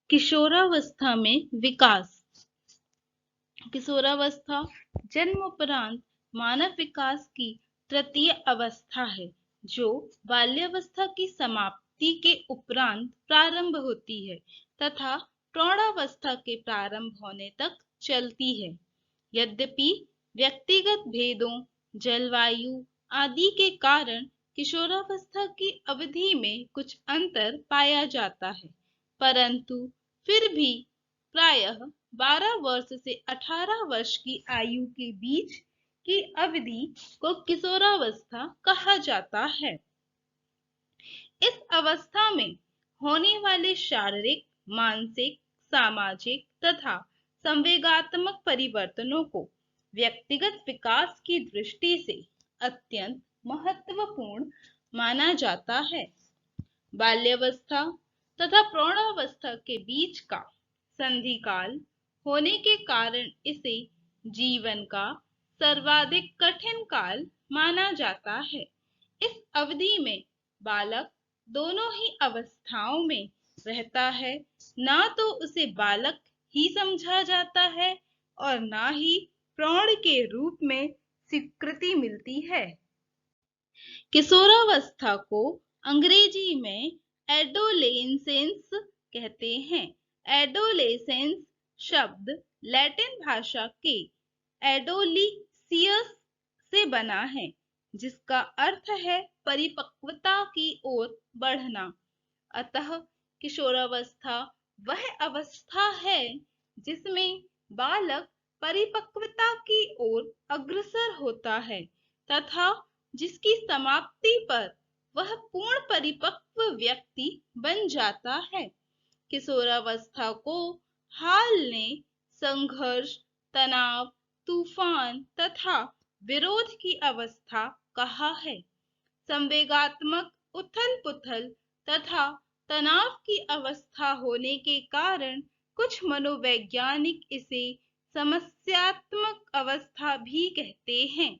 किशोरावस्था में विकास। किशोरावस्था जन्मोपरांत मानव विकास की तृतीय अवस्था है, जो बाल्यावस्था की समाप्ति के उपरांत प्रारंभ होती है तथा प्रौढ़ावस्था के प्रारंभ होने तक चलती है। यद्यपि व्यक्तिगत भेदों, जलवायु आदि के कारण किशोरावस्था की अवधि में कुछ अंतर पाया जाता है, परंतु फिर भी प्रायः 12 वर्ष से 18 वर्ष की आयु के बीच की अवधि को किशोरावस्था कहा जाता है। इस अवस्था में होने वाले शारीरिक, मानसिक, सामाजिक तथा संवेगात्मक परिवर्तनों को व्यक्तिगत विकास की दृष्टि से अत्यंत महत्वपूर्ण माना जाता है। बाल्यावस्था तथा प्रौढ़ावस्था के बीच का संधिकाल होने के कारण इसे जीवन का सर्वाधिक कठिन काल माना जाता है। इस अवधि में बालक दोनों ही अवस्थाओं में रहता है, ना तो उसे बालक ही समझा जाता है और ना ही प्रौढ़ के रूप में स्वीकृति मिलती है। किशोरावस्था को अंग्रेजी में एडोलेसेंस कहते हैं। एडोलेसेंस शब्द लैटिन भाषा के एडोलिसियस से बना है, जिसका अर्थ है परिपक्वता की ओर बढ़ना। अतः किशोरावस्था वह अवस्था है जिसमें बालक परिपक्वता की ओर अग्रसर होता है तथा जिसकी समाप्ति पर वह पूर्ण परिपक्व व्यक्ति बन जाता है। किशोरावस्था को हाल ने संघर्ष, तनाव, तूफान तथा विरोध की अवस्था कहा है। संवेगात्मक उथल-पुथल तथा तनाव की अवस्था होने के कारण कुछ मनोवैज्ञानिक इसे समस्यात्मक अवस्था भी कहते हैं।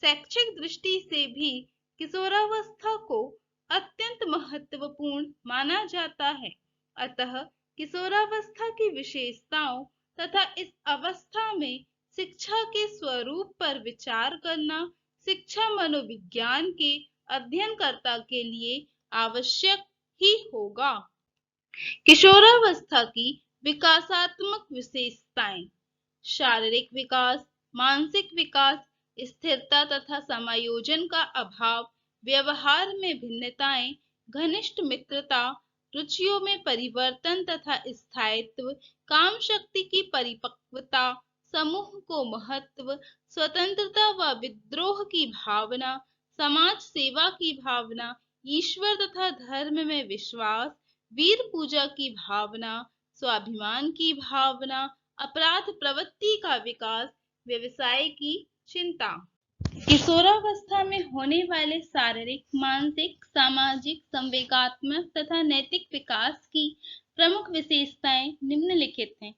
शैक्षिक दृष्टि से भी किशोरावस्था को अत्यंत महत्वपूर्ण माना जाता है। अतः किशोरावस्था की विशेषताओं तथा इस अवस्था में शिक्षा के स्वरूप पर विचार करना शिक्षा मनोविज्ञान के अध्ययनकर्ता के लिए आवश्यक ही होगा। किशोरावस्था की विकासात्मक विशेषताएं: शारीरिक विकास, मानसिक विकास, स्थिरता तथा समायोजन का अभाव, व्यवहार में भिन्नताएं, घनिष्ठ मित्रता, रुचियों में परिवर्तन तथा स्थायित्व, काम शक्ति की परिपक्वता, समूह को महत्व, स्वतंत्रता व विद्रोह की भावना, समाज सेवा की भावना, ईश्वर तथा धर्म में विश्वास, वीर पूजा की भावना, स्वाभिमान की भावना, अपराध प्रवृत्ति का विकास, व्यवसाय की चिंता। किशोरावस्था में होने वाले शारीरिक, मानसिक, सामाजिक, संवेगात्मक तथा नैतिक विकास की प्रमुख विशेषताएं निम्नलिखित हैं।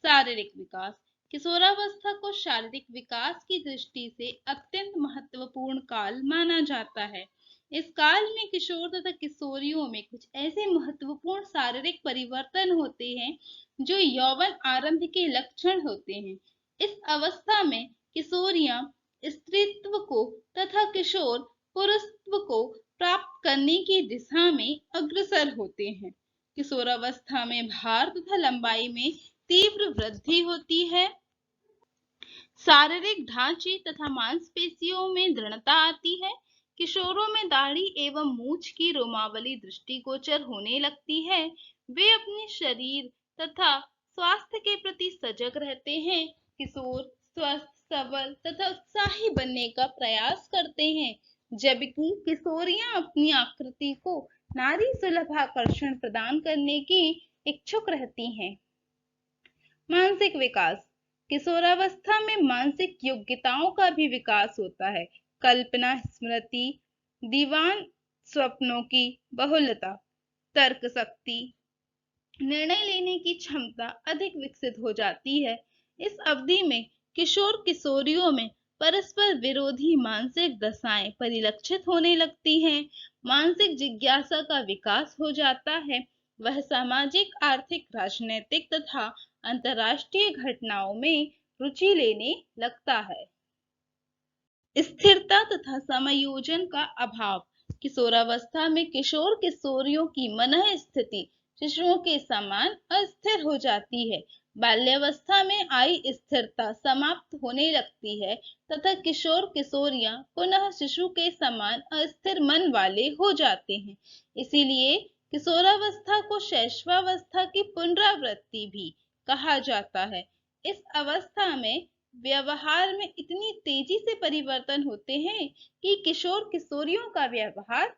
शारीरिक विकास: किशोरावस्था को शारीरिक विकास की दृष्टि से अत्यंत महत्वपूर्ण काल माना जाता है। इस काल में किशोर तथा किशोरियों में कुछ ऐसे महत्वपूर्ण शारीरिक परिवर्तन होते हैं जो यौवन आरंभ के लक्षण होते हैं। इस अवस्था में किशोरियां स्त्रीत्व को तथा किशोर पुरुषत्व को प्राप्त करने की दिशा में अग्रसर होते हैं। किशोरावस्था में भार तथा लंबाई में तीव्र वृद्धि होती है। शारीरिक ढांचे तथा मांसपेशियों में दृढ़ता आती है। किशोरों में दाढ़ी एवं मूछ की रोमावली दृष्टिगोचर होने लगती है। वे अपने शरीर तथा स्वास्थ्य के प्रति सजग रहते हैं। किशोर स्वस्थ, सबल तथा उत्साही बनने का प्रयास करते हैं, जबकि किशोरियां अपनी आकृति को नारी सुलभ आकर्षण प्रदान करने की इच्छुक रहती हैं। मानसिक विकास: किशोरावस्था में मानसिक योग्यताओं का भी विकास होता है। कल्पना, स्मृति, दीवान स्वप्नों की बहुलता, तर्क शक्ति, निर्णय लेने की क्षमता अधिक विकसित हो जाती है। इस अवधि में किशोर किशोरियों में परस्पर विरोधी मानसिक दशाएं परिलक्षित होने लगती हैं। मानसिक जिज्ञासा का विकास हो जाता है। वह सामाजिक, आर्थिक, राजनैतिक तथा अंतर्राष्ट्रीय घटनाओं में रुचि लेने लगता है। स्थिरता तथा समायोजन का अभाव। किशोरावस्था में किशोर किशोरियों की मनः स्थिति शिशुओं के समान अस्थिर हो जाती है। बाल्यावस्था में आई स्थिरता समाप्त होने लगती है तथा किशोर किशोरियां पुनः शिशु के समान अस्थिर मन वाले हो जाते हैं। इसीलिए किशोरावस्था को शैशवावस्था की पुनरावृत्ति भी कहा जाता है। इस अवस्था में व्यवहार में इतनी तेजी से परिवर्तन होते हैं कि किशोर किशोरियों का व्यवहार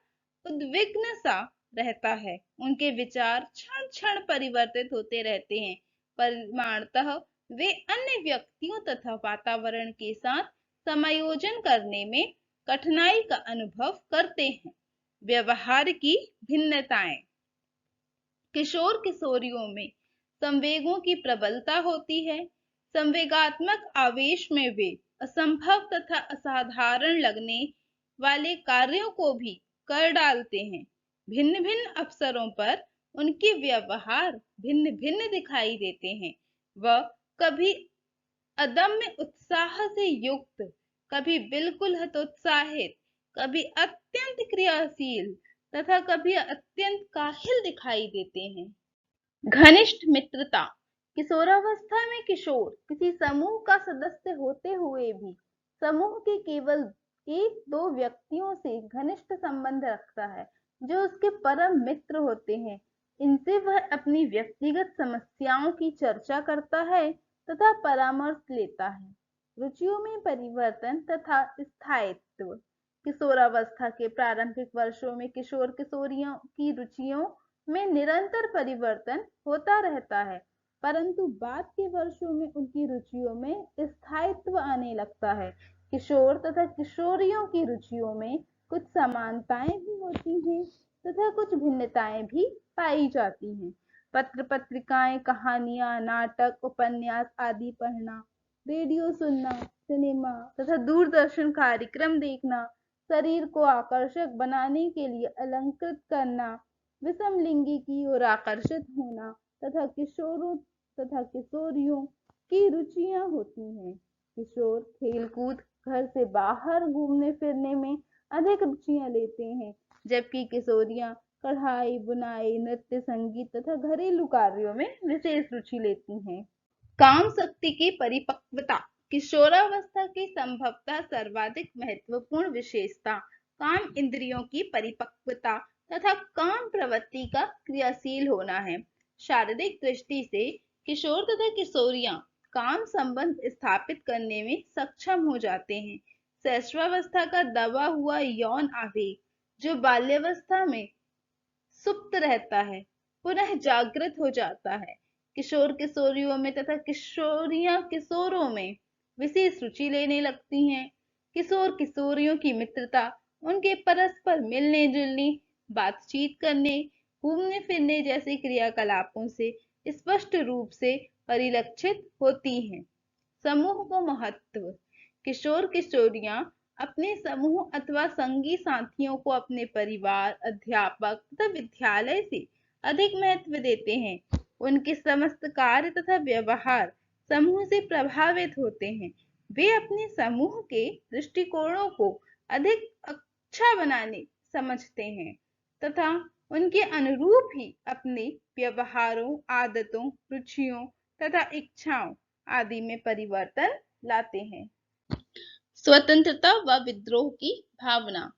उद्विग्न सा रहता है। उनके विचार क्षण क्षण परिवर्तित होते रहते हैं। परिमाणतः वे अन्य व्यक्तियों तथा वातावरण के साथ समायोजन करने में कठिनाई का अनुभव करते हैं। व्यवहार की भिन्नताएं। किशोर किशोरियों में संवेगों की प्रबलता होती है। संवेगात्मक आवेश में वे असंभव तथा असाधारण लगने वाले कार्यों को भी कर डालते हैं। भिन्न भिन्न अवसरों पर उनके व्यवहार भिन्न भिन्न दिखाई देते हैं। वह कभी अदम्य उत्साह से युक्त, कभी बिल्कुल हतोत्साहित, कभी अत्यंत क्रियाशील तथा कभी अत्यंत काहिल दिखाई देते हैं। घनिष्ठ मित्रता। किशोरावस्था में किशोर किसी समूह का सदस्य होते हुए भी समूह के केवल एक दो व्यक्तियों से घनिष्ठ संबंध रखता है जो उसके परम मित्र होते हैं। इनसे वह अपनी व्यक्तिगत समस्याओं की चर्चा करता है तथा परामर्श लेता है। रुचियों में परिवर्तन तथा स्थायित्व। किशोरावस्था के प्रारंभिक वर्षों में किशोर किशोरियों की रुचियों में निरंतर परिवर्तन होता रहता है, परंतु बाद के वर्षों में उनकी रुचियों में स्थायित्व आने लगता है। किशोर तथा किशोरियों की रुचियों में कुछ समानताएं भी होती हैं तथा कुछ भिन्नताएं भी पाई जाती हैं। पत्र पत्रिकाएं, कहानियां, नाटक, उपन्यास आदि पढ़ना, रेडियो सुनना, सिनेमा तथा दूरदर्शन कार्यक्रम देखना, शरीर को आकर्षक बनाने के लिए अलंकृत करना, विषम लिंगी की ओर आकर्षित होना तथा किशोरों तथा किशोरियों की रुचियां होती हैं। किशोर खेलकूद, घर से बाहर घूमने फिरने में अधिक रुचियां लेते हैं, जबकि किशोरियां कढ़ाई, बुनाई, नृत्य, संगीत तथा घरेलू कार्यों में विशेष रुचि लेती हैं। काम शक्ति की परिपक्वता। किशोरावस्था की संभवतः सर्वाधिक महत्वपूर्ण विशेषता काम इंद्रियों की परिपक्वता तथा काम प्रवृत्ति का क्रियाशील होना है। शारीरिक दृष्टि से किशोर तथा किशोरियां काम संबंध स्थापित करने में सक्षम हो जाते हैं। शैशवावस्था का दबा हुआ यौन आवेग जो बाल्यावस्था में सुप्त रहता है पुनः जागृत हो जाता है। किशोर किशोरियों में तथा किशोरियां किशोरों में विशेष रुचि लेने लगती हैं। किशोर किशोरियों की मित्रता उनके परस्पर मिलने जुलने, बातचीत करने, घूमने फिरने जैसे क्रियाकलापों से स्पष्ट रूप से परिलक्षित होती है। समूह को महत्व। किशोर किशोरियां अपने समूह अथवा संगी साथियों को अपने परिवार, अध्यापक तथा विद्यालय से अधिक महत्व देते हैं। उनके समस्त कार्य तथा व्यवहार समूह से प्रभावित होते हैं। वे अपने समूह के दृष्टिकोणों को अधिक अच्छा बनाने समझते हैं तथा उनके अनुरूप ही अपने व्यवहारों, आदतों, रुचियों तथा इच्छाओं आदि में परिवर्तन लाते हैं। स्वतंत्रता व विद्रोह की भावना।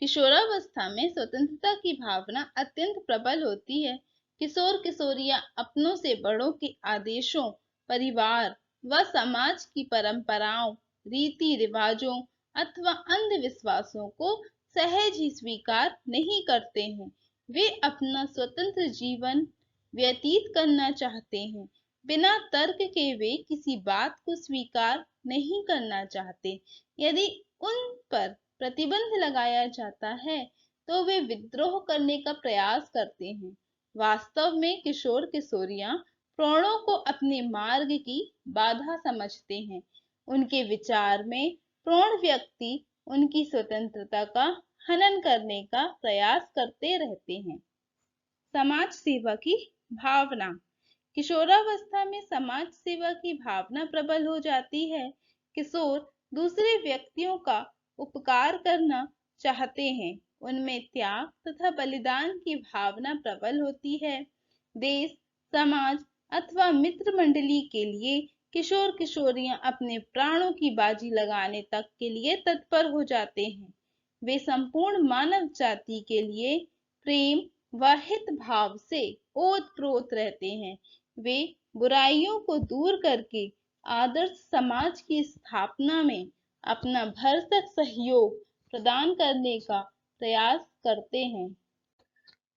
किशोरावस्था में स्वतंत्रता की भावना अत्यंत प्रबल होती है। किशोर किशोरियां अपनों से बड़ों के आदेशों, परिवार व समाज की परंपराओं, रीति रिवाजों अथवा अंधविश्वासों को सहज ही स्वीकार नहीं करते हैं। वे अपना स्वतंत्र जीवन व्यतीत करना चाहते हैं। बिना तर्क के वे किसी बात को स्वीकार नहीं करना चाहते। यदि उन पर प्रतिबंध लगाया जाता है तो वे विद्रोह करने का प्रयास करते हैं। वास्तव में किशोर किशोरियां प्राणों को अपने मार्ग की बाधा समझते हैं। उनके विचार में प्रौढ़ व्यक्ति उनकी स्वतंत्रता का हनन करने का प्रयास करते रहते हैं। समाज सेवा की भावना। किशोरावस्था में समाज सेवा की भावना प्रबल हो जाती है। किशोर दूसरे व्यक्तियों का उपकार करना चाहते हैं। उनमें त्याग तथा बलिदान की भावना प्रबल होती है। देश, समाज अथवा मित्र मंडली के लिए किशोर किशोरियां अपने प्राणों की बाजी लगाने तक के लिए तत्पर हो जाते हैं। वे संपूर्ण मानव जाति के लिए प्रेम व हित भाव से ओतप्रोत रहते हैं। वे बुराइयों को दूर करके आदर्श समाज की स्थापना में अपना भरसक सहयोग प्रदान करने का प्रयास करते हैं।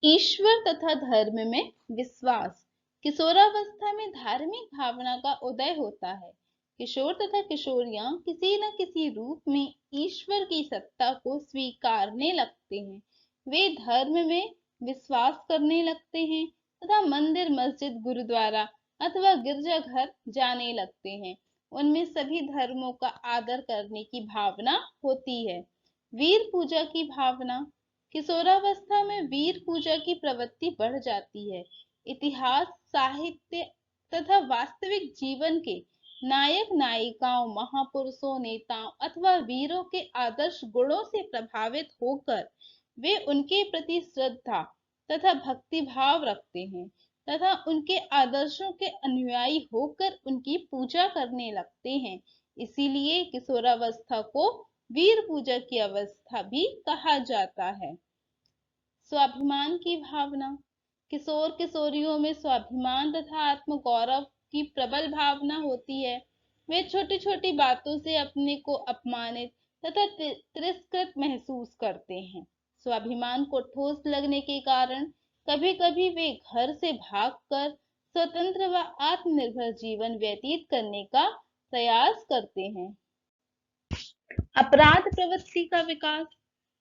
ईश्वर तथा धर्म में विश्वास। किशोरावस्था में धार्मिक भावना का उदय होता है। किशोर तथा किशोरियां किसी न किसी रूप में ईश्वर की सत्ता को स्वीकारने लगते हैं। वे धर्म में विश्वास करने लगते हैं तथा मंदिर, मस्जिद, गुरुद्वारा अथवा गिरजाघर जाने लगते हैं। उनमें सभी धर्मों का आदर करने की भावना होती है। वीर पूजा की भावना। किशोरावस्था में वीर पूजा की प्रवृत्ति बढ़ जाती है। इतिहास, साहित्य तथा वास्तविक जीवन के नायक नायिकाओं, महापुरुषों, नेताओं अथवा वीरों के आदर्श गुणों से प्रभावित होकर वे उनके प्रति श्रद्धा तथा भक्ति भाव रखते हैं तथा उनके आदर्शों के अनुयायी होकर उनकी पूजा करने लगते हैं। इसीलिए किशोरावस्था को वीर पूजा की अवस्था भी कहा जाता है। स्वाभिमान की भावना। किशोर किशोरियों में स्वाभिमान तथा आत्मगौरव की प्रबल भावना होती है। वे छोटी छोटी बातों से अपने को अपमानित तथा तिरस्कृत महसूस करते हैं। स्वाभिमान को ठोस लगने के कारण कभी कभी वे घर से भागकर स्वतंत्र व आत्मनिर्भर जीवन व्यतीत करने का प्रयास करते हैं। अपराध प्रवृत्ति का विकास।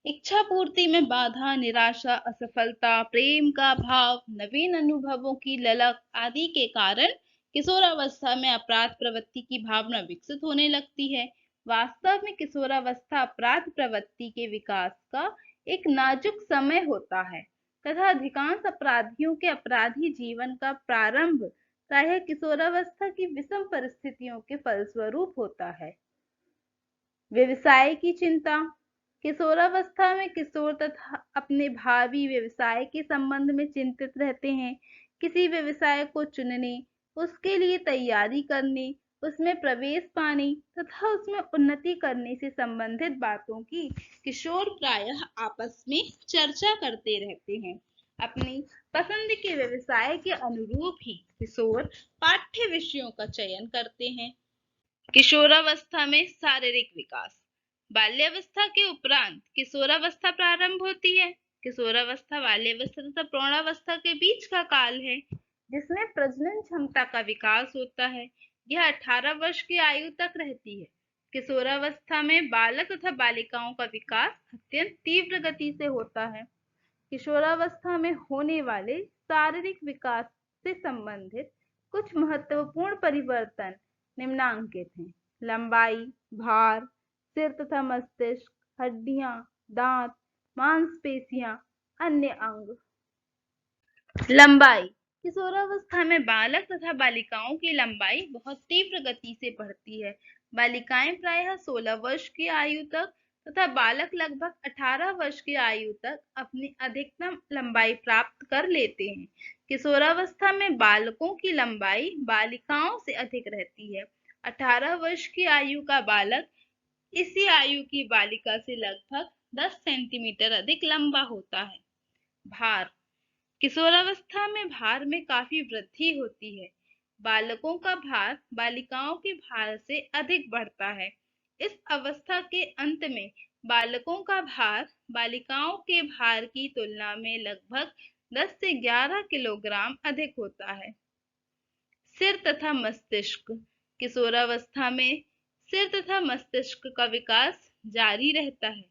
इच्छा पूर्ति में बाधा, निराशा, असफलता, प्रेम का भाव, नवीन अनुभवों की ललक आदि के कारण किशोरावस्था में अपराध प्रवृत्ति की भावना विकसित होने लगती है। वास्तव में किशोरावस्था अपराध प्रवृत्ति के विकास का एक नाजुक समय होता है तथा अधिकांश अपराधियों के अपराधी जीवन का प्रारंभ प्रायः किशोरावस्था की विषम परिस्थितियों के फलस्वरूप होता है। व्यवसाय की चिंता। किशोरावस्था में किशोर तथा अपने भावी व्यवसाय के संबंध में चिंतित रहते हैं। किसी व्यवसाय को चुनने, उसके लिए तैयारी करने, उसमें प्रवेश पाने तथा उसमें उन्नति करने से संबंधित बातों की किशोर प्रायः आपस में चर्चा करते रहते हैं। अपनी पसंद के व्यवसाय के अनुरूप ही किशोर पाठ्य विषयों का चयन करते हैं। किशोरावस्था में शारीरिक विकास। बाल्यावस्था के उपरांत किशोरावस्था प्रारंभ होती है। किशोरावस्था बाल्यावस्था तथा प्रौढ़ावस्था के बीच का काल है जिसमें प्रजनन क्षमता का विकास होता है। यह 18 वर्ष की आयु तक रहती है। किशोरावस्था में बालक तथा बालिकाओं का विकास अत्यंत तीव्र गति से होता है। किशोरावस्था में होने वाले शारीरिक विकास से संबंधित कुछ महत्वपूर्ण परिवर्तन निम्नांकित हैं। लंबाई, भार, सिर तथा मस्तिष्क, हड्डियां, दांत, मांसपेशियां, अन्य अंग। लंबाई। किशोरावस्था में बालक तथा बालिकाओं की लंबाई बहुत तीव्र गति से बढ़ती है। बालिकाएं प्रायः 16 वर्ष की आयु तक तथा बालक लगभग 18 वर्ष की आयु तक अपनी अधिकतम लंबाई प्राप्त कर लेते हैं। किशोरावस्था में बालकों की लंबाई बालिकाओं से अधिक रहती है। 18 वर्ष की आयु का बालक इसी आयु की बालिका से लगभग 10 सेंटीमीटर अधिक लंबा होता है। भार। किशोरावस्था में भार में काफी वृद्धि होती है। बालकों का भार बालिकाओं के भार से अधिक बढ़ता है। इस अवस्था के अंत में बालकों का भार बालिकाओं के भार की तुलना में लगभग 10 से 11 किलोग्राम अधिक होता है। सिर तथा मस्तिष्क। किशोरावस्था में सिर तथा मस्तिष्क का विकास जारी रहता है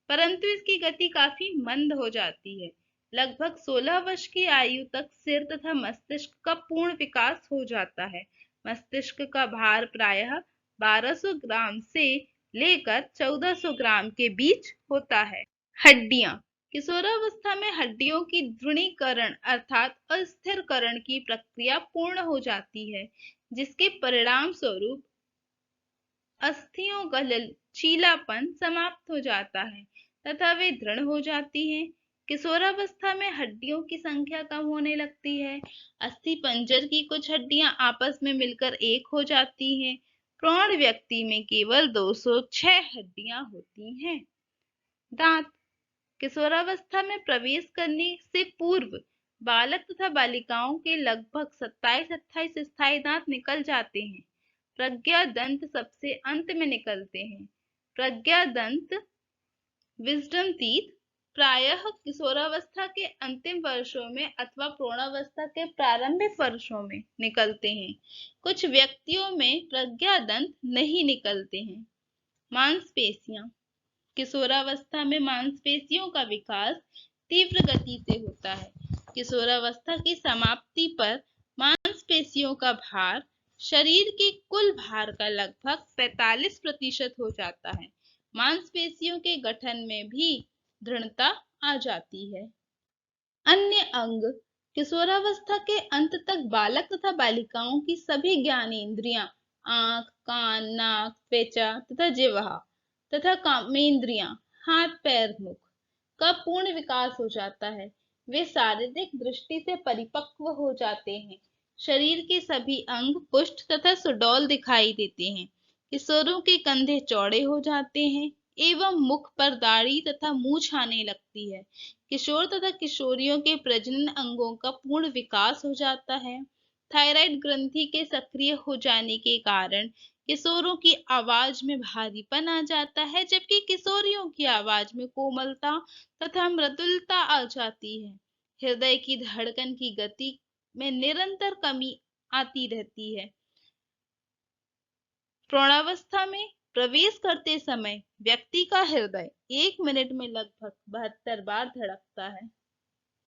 परंतु इसकी गति काफी मंद हो जाती है। लगभग 16 वर्ष की आयु तक सिर तथा मस्तिष्क का पूर्ण विकास हो जाता है। मस्तिष्क का भार प्रायः 1200 ग्राम से लेकर 1400 ग्राम के बीच होता है। हड्डियां। किशोरावस्था में हड्डियों की दृढ़ीकरण अर्थात अस्थिरकरण की प्रक्रिया पूर्ण हो जाती है, जिसके परिणाम स्वरूप अस्थियों का लचीलापन समाप्त हो जाता है तथा वे दृढ़ हो जाती हैं। किशोरावस्था में हड्डियों की संख्या कम होने लगती है। अस्थि पंजर की कुछ हड्डियां आपस में मिलकर एक हो जाती हैं। प्रौढ़ व्यक्ति में केवल 206 हड्डियां होती हैं। दांत किशोरावस्था में प्रवेश करने से पूर्व बालक तथा बालिकाओं के लगभग 27-28 स्थायी दांत निकल जाते हैं। प्रज्ञा दंत सबसे अंत में निकलते हैं। प्रज्ञा दंत विजडम टीथ प्रायः किशोरावस्था के अंतिम वर्षों में अथवा प्रौढ़ावस्था के प्रारंभिक वर्षों में निकलते हैं। कुछ व्यक्तियों में प्रज्ञा दंत नहीं निकलते हैं। मांसपेशियां किशोरावस्था में मांसपेशियों का विकास तीव्र गति से होता है। किशोरावस्था की समाप्ति पर मांसपेशियों का भार शरीर के कुल भार का लगभग 45% हो जाता है। मांसपेशियों के गठन में भी दृढ़ता आ जाती है। अन्य अंग किशोरावस्था के अंत तक बालक तथा बालिकाओं की सभी ज्ञानेंद्रियां आंख, कान, नाक, त्वचा तथा जिह्वा तथा कामेंद्रियां हाथ, पैर, मुख का पूर्ण विकास हो जाता है। वे शारीरिक दृष्टि से परिपक्व हो जाते हैं। शरीर के सभी अंग पुष्ट तथा सुडौल दिखाई देते हैं। किशोरों के कंधे चौड़े हो जाते हैं एवं मुख पर दाढ़ी तथा मूछ आने लगती है। किशोर तथा किशोरियों के प्रजनन अंगों का पूर्ण विकास हो जाता है। थायराइड ग्रंथि के सक्रिय हो जाने के कारण किशोरों की आवाज में भारीपन आ जाता है, जबकि किशोरियों की आवाज में कोमलता तथा मृदुलता आ जाती है। हृदय की धड़कन की गति में निरंतर कमी आती रहती है। प्रौढ़ावस्था में प्रवेश करते समय व्यक्ति का हृदय 1 मिनट में लगभग 72 बार धड़कता है।